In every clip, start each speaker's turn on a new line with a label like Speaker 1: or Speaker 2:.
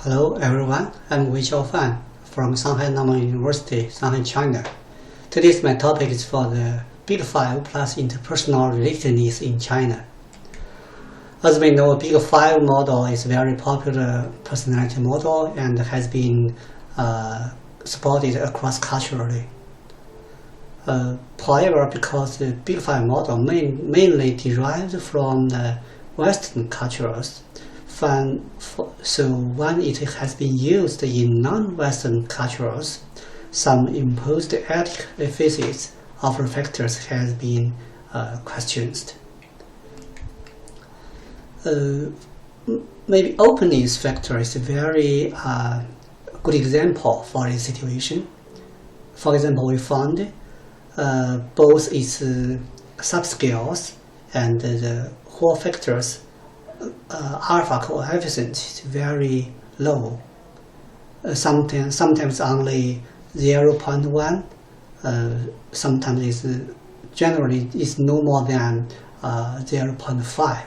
Speaker 1: Hello everyone, I'm Wei Xiaofan from Shanghai Normal University, Shanghai, China. Today's my topic is for the Big Five plus interpersonal relatedness in China. As we know, Big Five model is a very popular personality model and has been supported across culturally. However, because the Big Five model mainly derived from the Western cultures, so when it has been used in non-Western cultures, some imposed ethical deficits of factors has been questioned. Maybe openness factor is a very good example for this situation. For example, we found both its subscales and the whole factors alpha coefficient is very low. Sometimes only 0.1. Sometimes generally is no more than 0.5.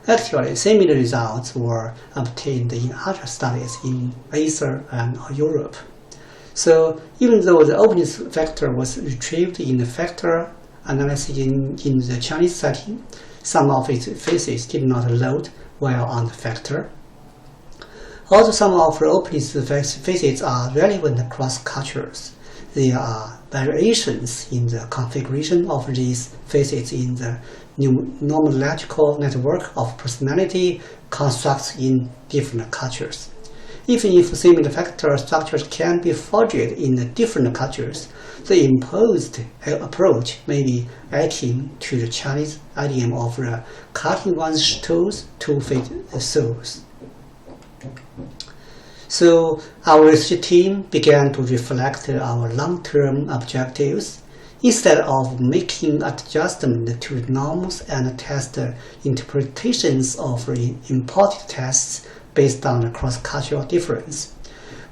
Speaker 1: Actually, similar results were obtained in other studies in Asia and Europe. So even though the openness factor was retrieved in the factor analysis in the Chinese setting, some of its phases did not load well on the factor. Also, some of the openness phases are relevant across cultures. There are variations in the configuration of these phases in the nomological network of personality constructs in different cultures. Even if similar factor structures can be forged in different cultures, the imposed approach may be akin to the Chinese idiom of cutting one's toes to fit the soles. So our research team began to reflect our long-term objectives. Instead of making adjustments to norms and test interpretations of imported tests based on cross-cultural difference,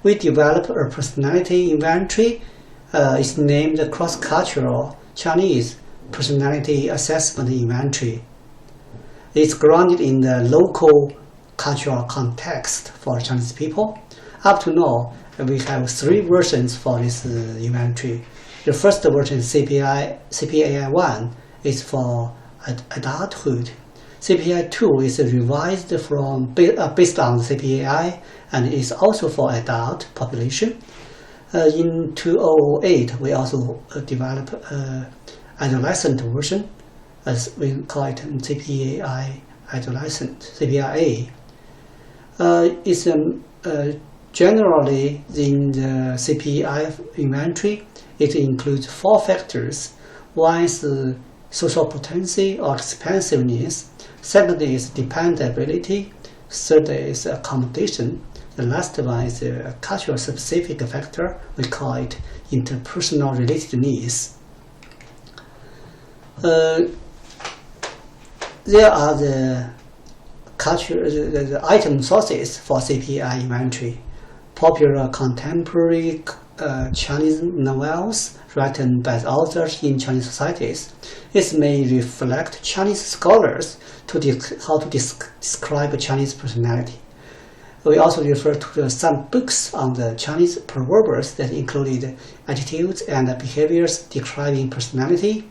Speaker 1: we developed a personality inventory. It's named Cross-Cultural Chinese Personality Assessment Inventory. It's grounded in the local cultural context for Chinese people. Up to now, we have 3 versions for this inventory. The first version, CPAI-1, is for adulthood. CPAI-2 is revised based on CPAI and is also for adult population. In 2008, we also developed adolescent version, as we call it CPAI adolescent, CPAI. It's generally in the CPAI inventory. It includes 4 factors. One is social potency or expansiveness. Second is dependability. Third is accommodation. The last one is a cultural specific factor. We call it interpersonal relatedness. There are the item sources for CPAI inventory. Popular contemporary Chinese novels written by authors in Chinese societies. It may reflect Chinese scholars how to describe Chinese personality. We also refer to some books on the Chinese proverbs that included attitudes and behaviors describing personality.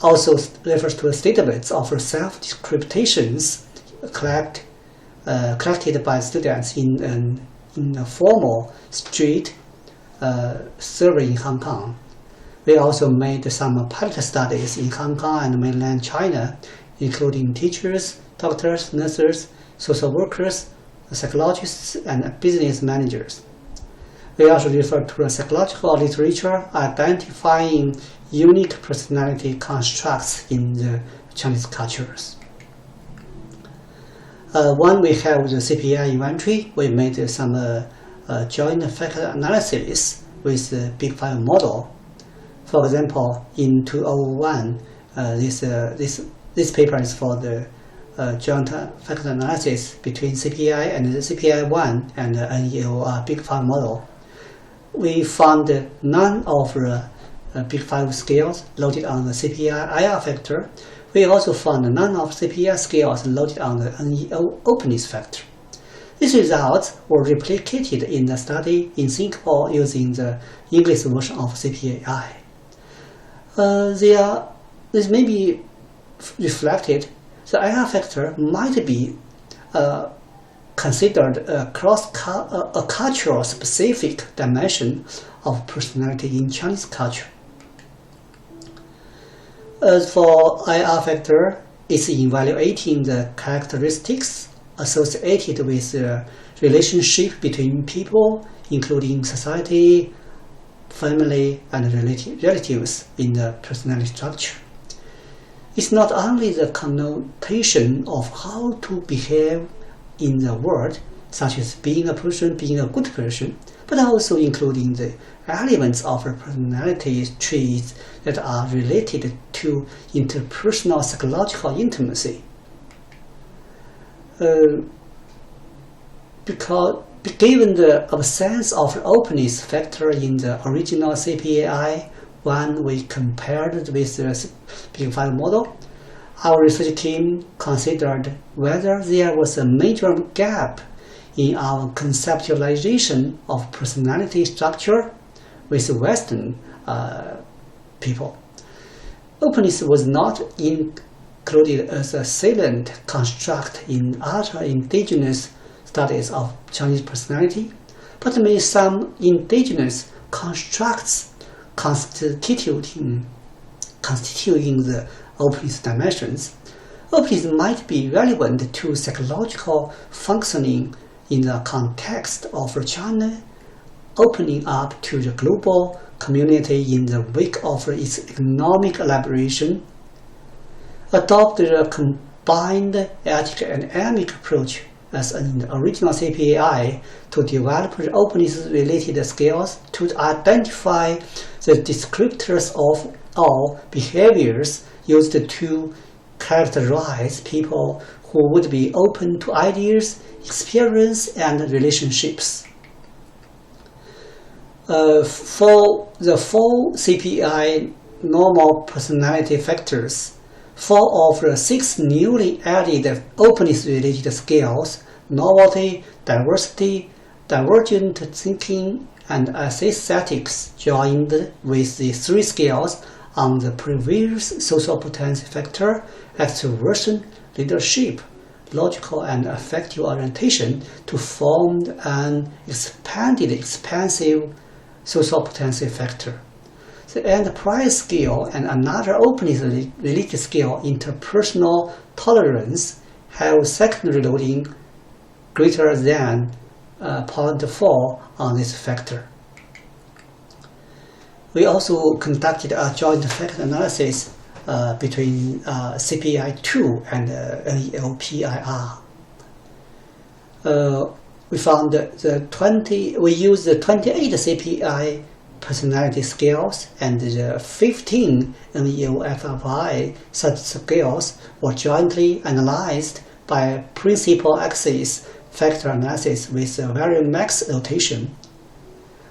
Speaker 1: Also refers to statements of self-descriptions collected by students in a formal street survey in Hong Kong. We also made some pilot studies in Hong Kong and mainland China, including teachers, doctors, nurses, social workers, psychologists, and business managers. We also refer to psychological literature identifying unique personality constructs in the Chinese cultures. When we have the CPAI inventory, we made some joint factor analysis with the Big Five model. For example, in 2001, this paper is for the joint factor analysis between CPAI and the CPAI-1 and the NEO Big Five model. We found none of the Big Five scales loaded on the CPAI-IR factor. We also found none of CPAI scales loaded on the NEO openness factor. These results were replicated in the study in Singapore using the English version of CPAI. This may be reflected. The IR factor might be considered a cultural specific dimension of personality in Chinese culture. As for IR factor, it's evaluating the characteristics associated with the relationship between people, including society, family, and relatives in the personality structure. It's not only the connotation of how to behave in the world, such as being a person, being a good person, but also including the elements of personality traits that are related to interpersonal psychological intimacy. Because given the absence of openness factor in the original CPAI when we compared with the Big Five model, our research team considered whether there was a major gap in our conceptualization of personality structure with Western people. Openness was not included as a salient construct in other indigenous studies of Chinese personality, but made some indigenous constructs constituting the openness dimensions. Openness might be relevant to psychological functioning in the context of China opening up to the global community in the wake of its economic elaboration. Adopt the combined ethic and emic approach as in the original CPAI to develop the openness-related scales to identify the descriptors of all behaviors used to characterize people who would be open to ideas, experience, and relationships. For the 4 CPAI normal personality factors, 4 of the 6 newly added openness-related scales, novelty, diversity, divergent thinking, and aesthetics, joined with the 3 scales on the previous social potency factor, extroversion, leadership, logical and affective orientation, to form an expanded expansive social potency factor. The enterprise scale and another openness-related scale, interpersonal tolerance, have secondary loading greater than 0.4 on this factor. We also conducted a joint factor analysis between CPAI-2 and NELPIR. We found that we used the 28 CPAI personality scales and the 15 NELFFI such scales were jointly analyzed by principal axis factor analysis with a very max notation.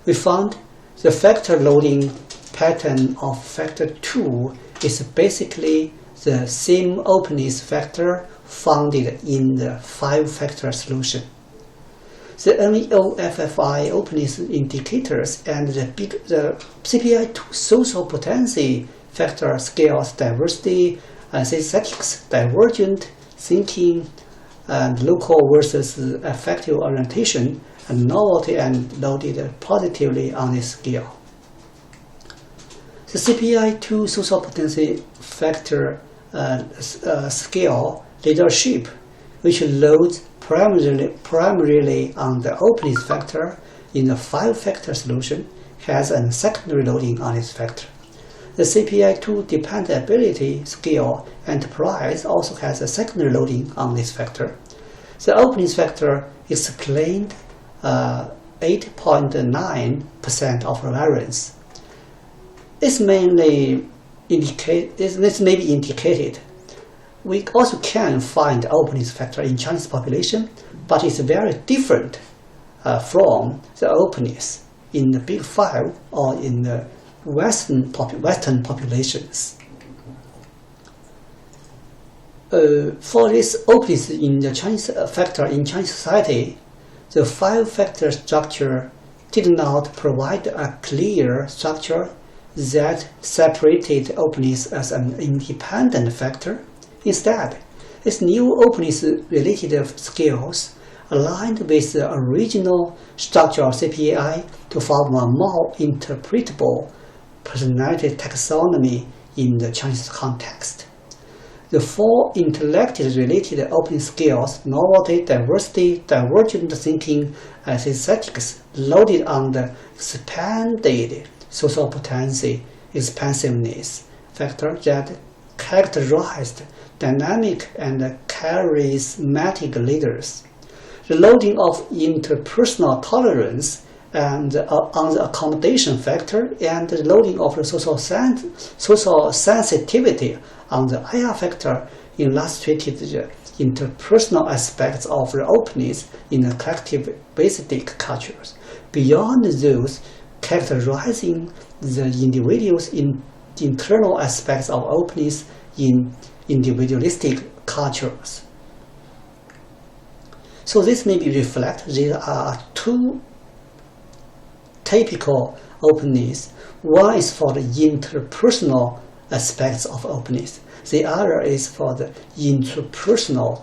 Speaker 1: We found the factor loading pattern of factor 2 is basically the same openness factor found in the 5-factor solution. The NELFFI openness indicators and the CPAI-2 social potency factor scales diversity, aesthetics, divergent thinking, and local versus affective orientation, and novelty and loaded positively on this scale. The CPAI-2 social potency factor scale leadership, which loads primarily on the openness factor in the 5-factor solution, has a secondary loading on this factor. The CPAI-2 dependability scale enterprise also has a secondary loading on this factor. The openness factor explained 8.9% of variance. This may be indicated. We also can find the openness factor in Chinese population, but it's very different from the openness in the Big Five or in the Western populations. For this openness in the Chinese factor in Chinese society, The five-factor structure did not provide a clear structure that separated openness as an independent factor. Instead, its new openness-related skills aligned with the original structure of CPAI to form a more interpretable personality taxonomy in the Chinese context. The four intellectual-related open skills, novelty, diversity, divergent thinking, and aesthetics, loaded on the expanded social potency expansiveness factor that characterized dynamic and charismatic leaders. The loading of interpersonal tolerance and on the accommodation factor, and the loading of the social sensitivity on the IR factor illustrated the interpersonal aspects of the openness in the collectivistic cultures. Beyond those characterizing the individual's internal aspects of openness in individualistic cultures. So this may be reflect there are two typical openness. One is for the interpersonal aspects of openness. The other is for the interpersonal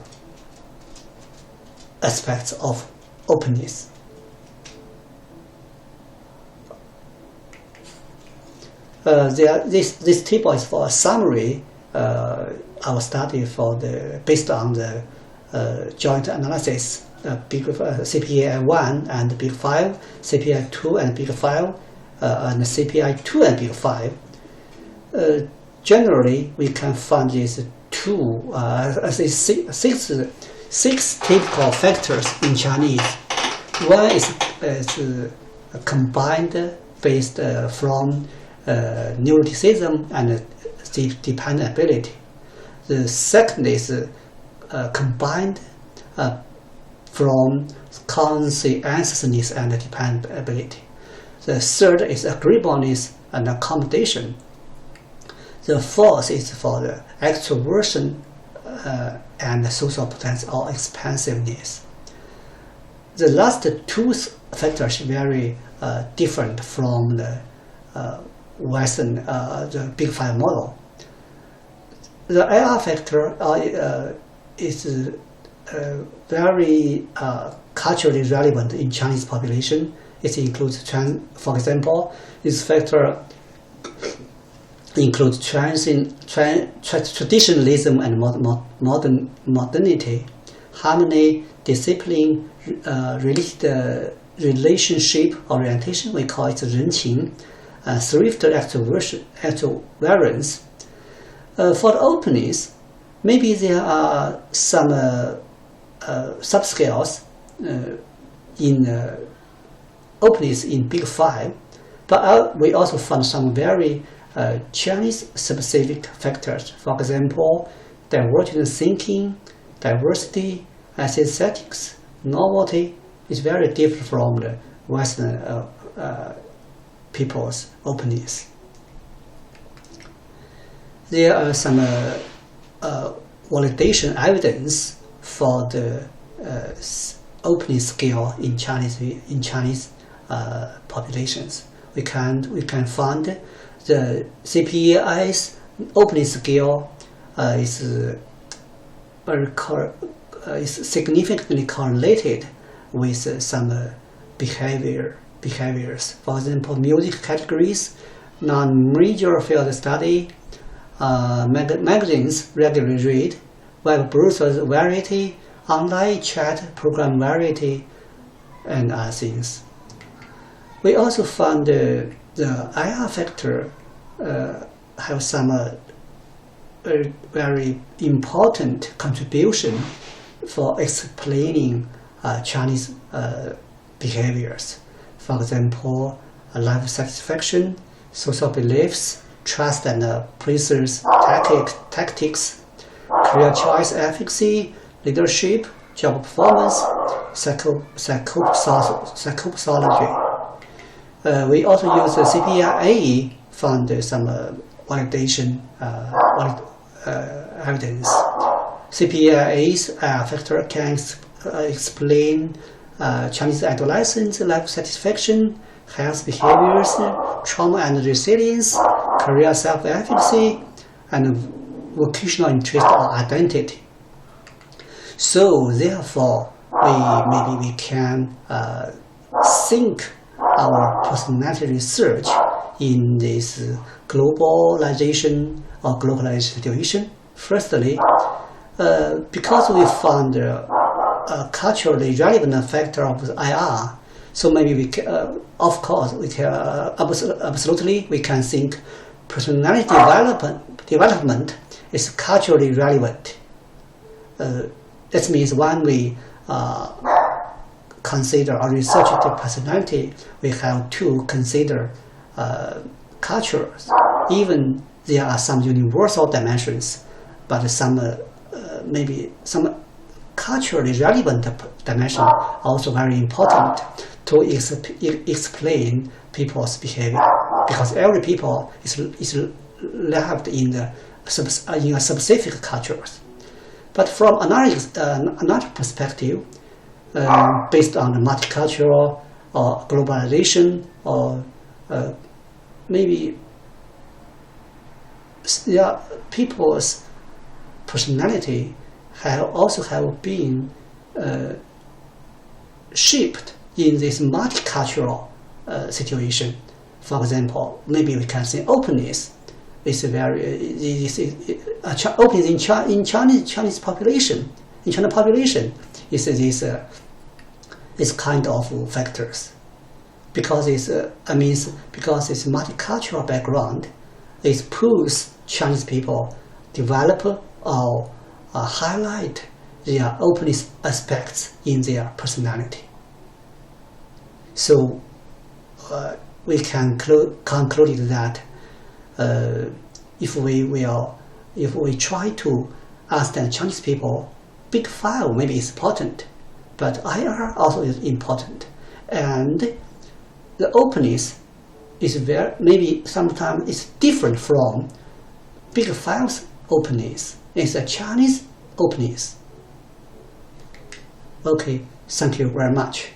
Speaker 1: aspects of openness. This table is for a summary our study based on the joint analysis, CPAI 1 and Big 5, CPAI 2 and Big 5, and CPAI 2 and Big 5. Generally, we can find these six typical factors in Chinese. One is combined based from neuroticism and dependability. The second is combined from conscientiousness and dependability. The third is agreeableness and accommodation. The fourth is for the extroversion and social potential or expansiveness. The last two factors are very different from the Western, the Big Five model. The IR factor is very culturally relevant in Chinese population. It includes, for example, this factor includes traditionalism and modernity, harmony, discipline, relationship orientation, we call it 人情, thrift extroverance. For the openness, maybe there are some subscales in openness in Big Five, but we also found some very Chinese-specific factors. For example, divergent thinking, diversity, aesthetics, novelty is very different from the Western people's openness. There are some validation evidence for the openness scale in Chinese populations. We can find the CPAI's openness scale is significantly correlated with some behaviors. For example, music categories, non-major field study, magazines regularly read, web browsers variety, online chat program variety, and other things. We also found the IR factor have some very important contribution for explaining Chinese behaviors. For example, life satisfaction, social beliefs, trust and pleasures tactics, career choice efficacy, leadership, job performance, psychopathology. We also use the CPAI found some validation evidence. CPAI's factor can explain Chinese adolescents' life satisfaction, health behaviors, trauma and resilience, career self-efficacy, and vocational interest or identity. So therefore, maybe we can think our personality research in this globalization or globalized situation. Firstly, because we found a culturally relevant factor of IR, so maybe we can, of course, we can absolutely we can think personality development is culturally relevant. That means when we consider or research the personality, we have to consider cultures. Even there are some universal dimensions, but some maybe some culturally relevant dimension also very important to explain people's behavior, because every people is lived in a specific cultures. But from another perspective, based on the multicultural or globalization, or maybe people's personality also have been shaped in this multicultural situation. For example, maybe we can say openness is openness in Chinese population. In China population is this kind of factors, because it's because it's multicultural background, it proves Chinese people develop or highlight their openness aspects in their personality. So we can conclude that if we try to understand Chinese people, Big Five maybe is important, but IR also is important, and the openness is maybe sometimes it's different from Big Five's openness. It's a Chinese openness. Okay, thank you very much.